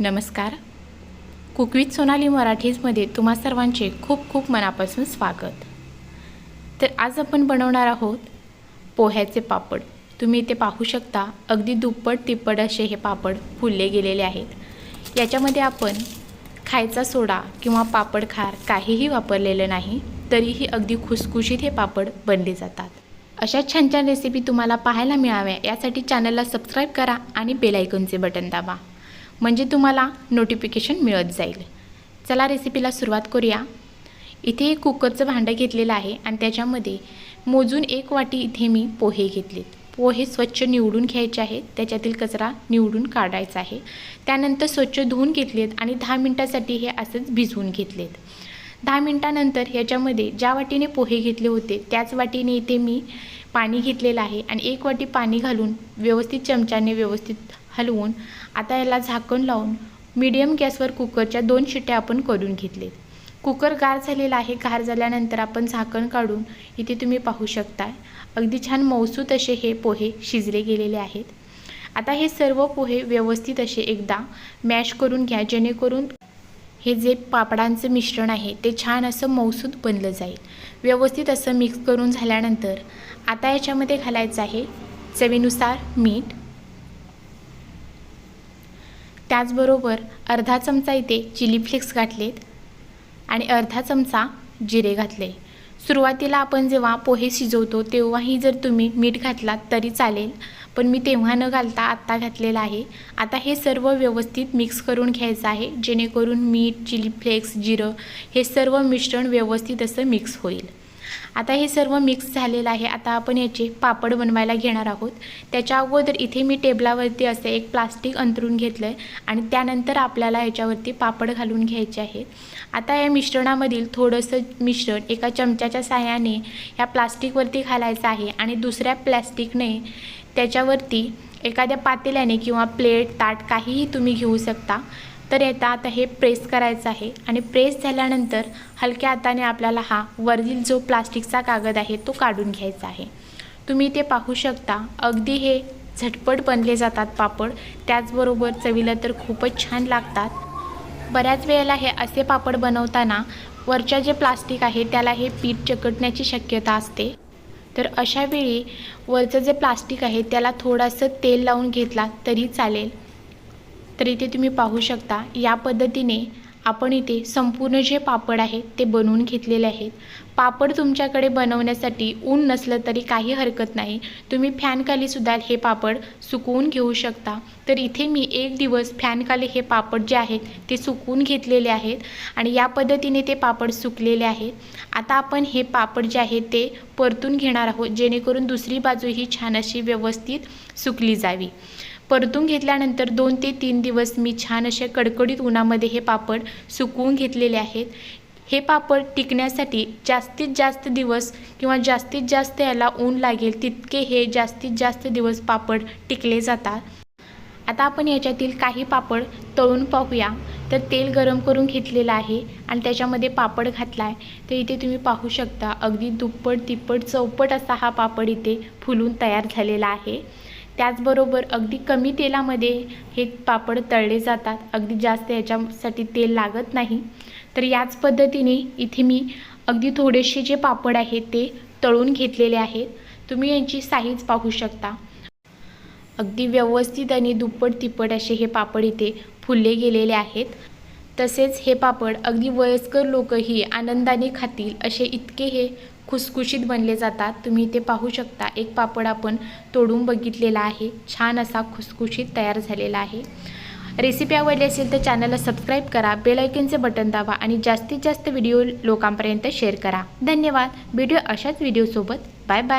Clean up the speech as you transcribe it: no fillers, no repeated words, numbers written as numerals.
नमस्कार. Cook with Sonali मराठीजमध्ये तुम्हा सर्वांचे खूप खूप मनापासून स्वागत. तर आज आपण बनवणार आहोत पोह्याचे पापड. तुम्ही इथे पाहू शकता अगदी दुप्पट तिप्पट असे हे पापड फुलले गेलेले आहेत. याच्यामध्ये आपण खायचा सोडा किंवा पापड खार काहीही वापरलेलं नाही, तरीही अगदी खुसखुशीत हे पापड बनले जातात. अशा छान छान रेसिपी तुम्हाला पाहायला मिळाव्या यासाठी चॅनलला सबस्क्राईब करा आणि बेल आयकॉनचे बटन दाबा, म्हणजे तुम्हाला नोटिफिकेशन मिळत जाईल. चला रेसिपीला सुरुवात करूया. इथे एक कुकरचं भांडं घेतलेलं आहे आणि त्याच्यामध्ये मोजून 1 वाटी इथे मी पोहे घेतलेत. पोहे स्वच्छ निवडून घ्यायचे आहेत, त्याच्यातील कचरा निवडून काढायचा आहे. त्यानंतर स्वच्छ धुवून घेतलेत आणि 10 मिनिटांसाठी हे असंच भिजवून घेतलेत. 10 मिनिटांनंतर याच्यामध्ये ज्या वाटीने पोहे घेतले होते त्याच वाटीने इथे मी पाणी घेतलेलं आहे आणि 1 वाटी पाणी घालून व्यवस्थित चमच्याने व्यवस्थित हलवून आता याला झाकण लावून मीडियम गॅसवर कुकरच्या 2 शिट्ट्या आपण करून घेतलेत. कुकर गार झालेला आहे. गार झाल्यानंतर आपण झाकण काढून इथे तुम्ही पाहू शकता अगदी छान मऊसूत असे हे पोहे शिजले गेलेले आहेत. आता हे सर्व पोहे व्यवस्थित असे एकदा मॅश करून घ्या, जेणेकरून हे जे पापडांचं मिश्रण आहे ते छान असं मऊसूत बनलं जाईल. व्यवस्थित असं मिक्स करून झाल्यानंतर आता याच्यामध्ये घालायचं आहे चवीनुसार मीठ. त्याचबरोबर अर्धा चमचा इथे चिली फ्लेक्स घातलेत आणि अर्धा चमचा जिरे घातले. सुरुवातीला आपण जेव्हा पोहे शिजवतो तेव्हाही जर तुम्ही मीठ घातलात तरी चालेल, पण मी तेव्हा न घालता आत्ता घातलेलं आहे. आता हे सर्व व्यवस्थित मिक्स करून घ्यायचं आहे, जेणेकरून मीठ, चिली फ्लेक्स, जिरं हे सर्व मिश्रण व्यवस्थित असं मिक्स होईल. आता हे सर्व मिक्स झालेलं आहे. आता आपण याचे पापड बनवायला घेणार आहोत. त्याच्या अगोदर इथे मी टेबलावरती असे एक प्लास्टिक अंथरून घेतलं आहे आणि त्यानंतर आपल्याला याच्यावरती पापड घालून घ्यायचे आहेत. आता या मिश्रणामधील थोडंसं मिश्रण एका चमच्याच्या साहाय्याने या प्लास्टिकवरती घालायचं आहे आणि दुसऱ्या प्लास्टिकने त्याच्यावरती एखाद्या पातेल्याने किंवा प्लेट, ताट काहीही तुम्ही घेऊ शकता. तर आता हे प्रेस करायचं आहे आणि प्रेस झाल्यानंतर हलक्या हाताने आपल्याला हा वरील जो प्लास्टिकचा कागद आहे तो काढून घ्यायचा आहे. तुम्ही इथे पाहू शकता अगदी हे झटपट बनले जातात पापड. त्याचबरोबर चवीला तर खूपच छान लागतात. बऱ्याच वेळेला हे असे पापड बनवताना वरच्या जे प्लास्टिक आहे त्याला हे पीठ चिकटण्याची शक्यता असते. तर अशा वेळी वरचं जे प्लास्टिक आहे त्याला थोडंसं तेल लावून घेतला तरी चालेल. तर इथे तुम्ही पाहू शकता या पद्धतीने आपण इथे संपूर्ण जे पापड आहेत ते बनवून घेतलेले आहेत. पापड तुमच्याकडे बनवण्यासाठी ऊन नसलं तरी काही हरकत नाही, तुम्ही फॅनखाली सुद्धा हे पापड सुकवून घेऊ शकता. तर इथे मी 1 दिवस फॅनखाली हे पापड जे आहेत ते सुकवून घेतलेले आहेत आणि या पद्धतीने ते पापड सुकलेले आहेत. आता आपण हे पापड जे आहेत ते परतून घेणार आहोत, जेणेकरून दुसरी बाजूही छान अशी व्यवस्थित सुकली जावी. परतून घेतल्यानंतर 2 ते 3 दिवस मी छान अशा कडकडीत उन्हामध्ये हे पापड सुकवून घेतलेले आहेत. हे पापड टिकण्यासाठी जास्तीत जास्त दिवस किंवा जास्तीत जास्त याला ऊन लागेल तितके हे जास्तीत जास्त दिवस पापड टिकले जातात. आता आपण याच्यातील काही पापड तळून पाहूया. तर तेल गरम करून घेतलेलं आहे आणि त्याच्यामध्ये पापड घातला आहे. तर इथे तुम्ही पाहू शकता अगदी दुप्पट तिप्पट चौपट असा हा पापड इथे फुलून तयार झालेला आहे. त्याचबरोबर अगदी कमी तेलामध्ये हे पापड तळले जातात. अगदी जास्त याच्यासाठी तेल लागत नाही. तर याच पद्धतीने इथे मी अगदी थोडेसे जे पापड आहेत ते तळून घेतलेले आहेत. तुम्ही यांची साईज पाहू शकता. अगदी व्यवस्थित आणि दुप्पट तिप्पट असे हे पापड इथे फुलले गेलेले आहेत. तसेच हे पापड अगदी वयस्कर लोकही आनंदाने खातील असे इतके हे खुसखुशीत बनले जातात. तुम्ही इथे पाहू शकता एक पापड आपण तोडून बघितलेला आहे, छान असा खुसखुशीत तयार झालेला आहे. रेसिपी आवडली असेल तर चॅनलला सबस्क्राईब करा, बेल आयकॉनचे बटन दाबा आणि जास्तीत जास्त व्हिडिओ लोकांपर्यंत शेअर करा. धन्यवाद. भेटूया अशाच व्हिडिओसोबत. Bye bye.